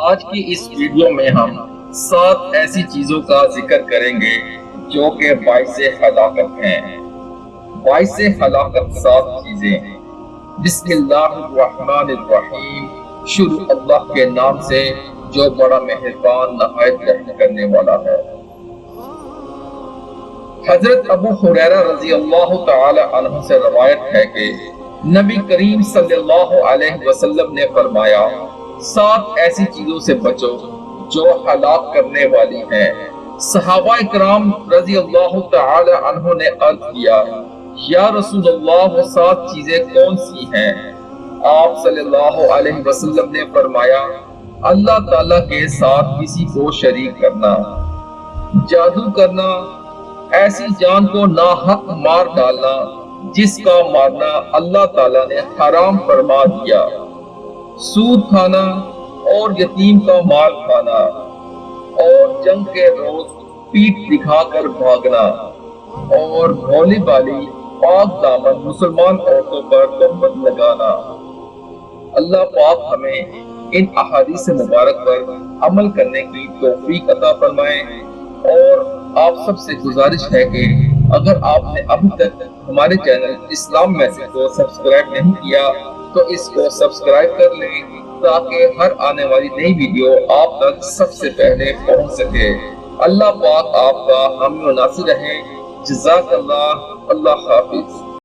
آج کی اس ویڈیو میں ہم 7 ایسی چیزوں کا ذکر کریں گے جو کہ باعث ہلاکت ہیں۔ باعث ہلاکت 7 چیزیں۔ بسم اللہ الرحمن الرحیم، شروع اللہ کے نام سے جو بڑا مہربان نہایت رحم کرنے والا ہے۔ حضرت ابو ہریرہ رضی اللہ تعالی عنہ سے روایت ہے کہ نبی کریم صلی اللہ علیہ وسلم نے فرمایا، 7 ایسی چیزوں سے بچو جو ہلاک کرنے والی ہیں۔ صحابہ کرام رضی اللہ تعالی عنہ نے عرض کیا، یا رسول اللہ وہ 7 چیزیں کون سی ہیں؟ آپ صلی اللہ علیہ وسلم نے فرمایا، اللہ تعالیٰ کے ساتھ کسی کو شریک کرنا، جادو کرنا، ایسی جان کو ناحق مار ڈالنا جس کا مارنا اللہ تعالیٰ نے حرام فرما دیا، سود کھانا اور یتیم کا مال کھانا، اور جنگ کے روز پیٹھ دکھا کر بھاگنا، اور بھولی بالی پاک دامن مسلمان عورتوں پر تہمت لگانا۔ اللہ پاک ہمیں ان احادیث مبارک پر عمل کرنے کی توفیق عطا فرمائے، اور آپ سب سے گزارش ہے کہ اگر آپ نے ابھی تک ہمارے چینل اسلام میسج کو سبسکرائب نہیں کیا تو اس کو سبسکرائب کر لیں تاکہ ہر آنے والی نئی ویڈیو آپ تک سب سے پہلے پہنچ سکے۔ اللہ پاک آپ کا حامی و ناصر رہے۔ جزاک اللہ۔ اللہ حافظ۔